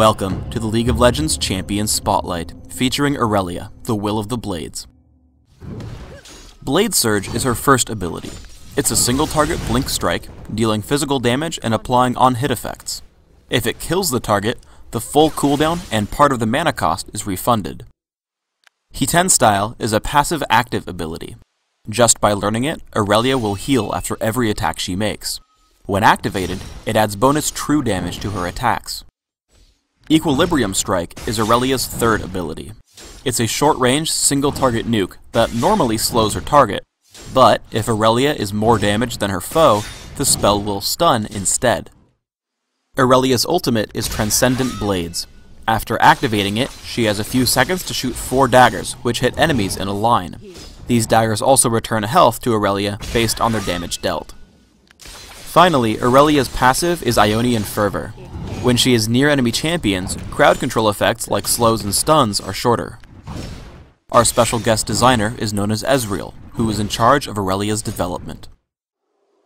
Welcome to the League of Legends Champions Spotlight, featuring Irelia, the Will of the Blades. Blade Surge is her first ability. It's a single target blink strike, dealing physical damage and applying on-hit effects. If it kills the target, the full cooldown and part of the mana cost is refunded. He-10 Style is a passive active ability. Just by learning it, Irelia will heal after every attack she makes. When activated, it adds bonus true damage to her attacks. Equilibrium Strike is Irelia's third ability. It's a short-range, single-target nuke that normally slows her target, but if Irelia is more damaged than her foe, the spell will stun instead. Irelia's ultimate is Transcendent Blades. After activating it, she has a few seconds to shoot 4 daggers, which hit enemies in a line. These daggers also return health to Irelia based on their damage dealt. Finally, Irelia's passive is Ionian Fervor. When she is near enemy champions, crowd control effects like slows and stuns are shorter. Our special guest designer is known as Ezreal, who is in charge of Irelia's development.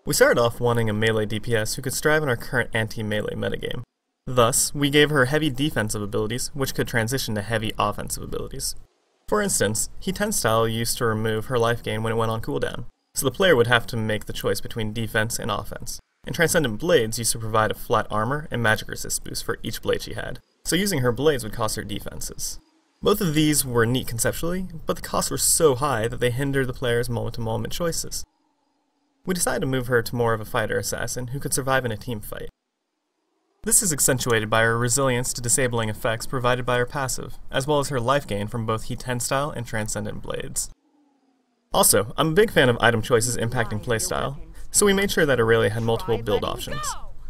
We started off wanting a melee DPS who could strive in our current anti-melee metagame. Thus, we gave her heavy defensive abilities, which could transition to heavy offensive abilities. For instance, He-10 Style used to remove her life gain when it went on cooldown, so the player would have to make the choice between defense and offense. And Transcendent Blades used to provide a flat armor and magic resist boost for each blade she had, so using her blades would cost her defenses. Both of these were neat conceptually, but the costs were so high that they hindered the player's moment-to-moment choices. We decided to move her to more of a fighter assassin who could survive in a team fight. This is accentuated by her resilience to disabling effects provided by her passive, as well as her life gain from both He-10 Style and Transcendent Blades. Also, I'm a big fan of item choices impacting playstyle, so we made sure that Irelia had multiple build options.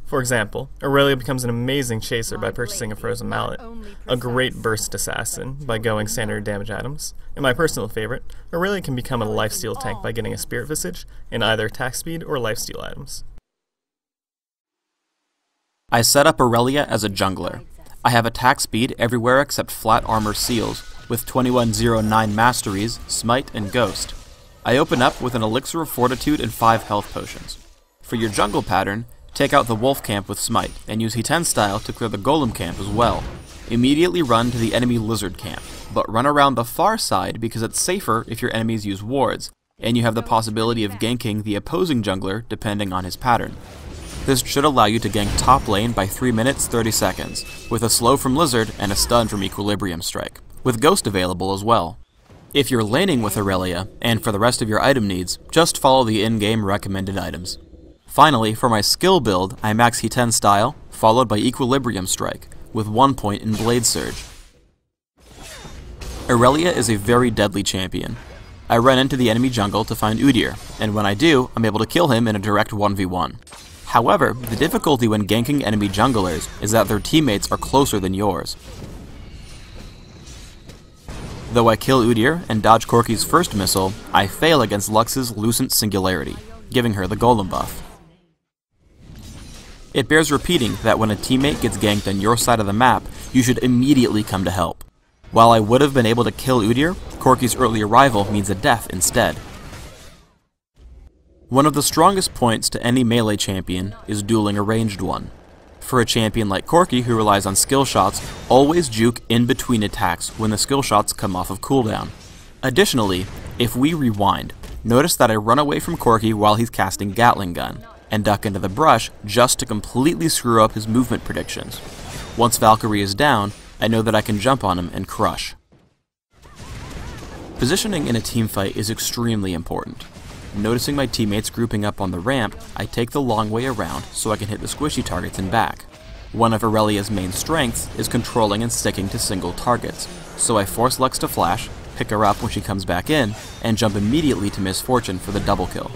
For example, Irelia becomes an amazing chaser by purchasing a Frozen Mallet, a great burst assassin by going standard damage items, and my personal favorite, Irelia can become a lifesteal tank by getting a Spirit Visage in either attack speed or lifesteal items. I set up Irelia as a jungler. I have attack speed everywhere except flat armor seals, with 2109 masteries, smite, and ghost. I open up with an elixir of fortitude and 5 health potions. For your jungle pattern, take out the wolf camp with smite, and use He-10 Style to clear the golem camp as well. Immediately run to the enemy lizard camp, but run around the far side because it's safer if your enemies use wards, and you have the possibility of ganking the opposing jungler depending on his pattern. This should allow you to gank top lane by 3 minutes 30 seconds, with a slow from lizard and a stun from Equilibrium Strike, with ghost available as well. If you're laning with Irelia, and for the rest of your item needs, just follow the in-game recommended items. Finally, for my skill build, I max He-10 Style, followed by Equilibrium Strike, with 1 point in Blade Surge. Irelia is a very deadly champion. I run into the enemy jungle to find Udyr, and when I do, I'm able to kill him in a direct 1v1. However, the difficulty when ganking enemy junglers is that their teammates are closer than yours. Though I kill Udyr and dodge Corki's first missile, I fail against Lux's Lucent Singularity, giving her the golem buff. It bears repeating that when a teammate gets ganked on your side of the map, you should immediately come to help. While I would have been able to kill Udyr, Corki's early arrival means a death instead. One of the strongest points to any melee champion is dueling a ranged one. For a champion like Corki who relies on skill shots, always juke in between attacks when the skill shots come off of cooldown. Additionally, if we rewind, notice that I run away from Corki while he's casting Gatling Gun, and duck into the brush just to completely screw up his movement predictions. Once Valkyrie is down, I know that I can jump on him and crush. Positioning in a teamfight is extremely important. Noticing my teammates grouping up on the ramp, I take the long way around so I can hit the squishy targets and back. One of Irelia's main strengths is controlling and sticking to single targets, so I force Lux to flash, pick her up when she comes back in, and jump immediately to Misfortune for the double kill.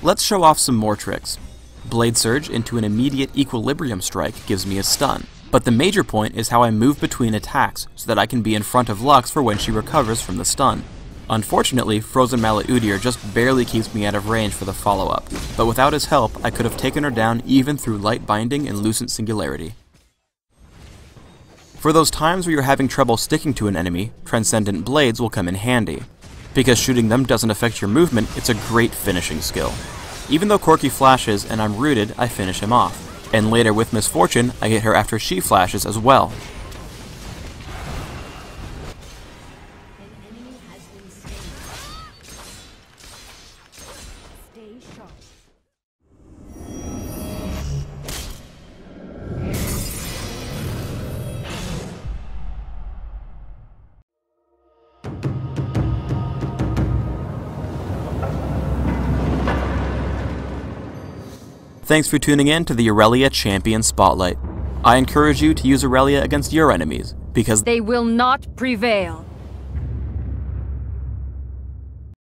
Let's show off some more tricks. Blade Surge into an immediate Equilibrium Strike gives me a stun. But the major point is how I move between attacks so that I can be in front of Lux for when she recovers from the stun. Unfortunately, Frozen Mallet Udyr just barely keeps me out of range for the follow-up, but without his help, I could have taken her down even through Light Binding and Lucent Singularity. For those times where you're having trouble sticking to an enemy, Transcendent Blades will come in handy. Because shooting them doesn't affect your movement, it's a great finishing skill. Even though Corky flashes and I'm rooted, I finish him off. And later with Misfortune, I get her after she flashes as well. Thanks for tuning in to the Irelia Champion Spotlight. I encourage you to use Irelia against your enemies, because they will not prevail.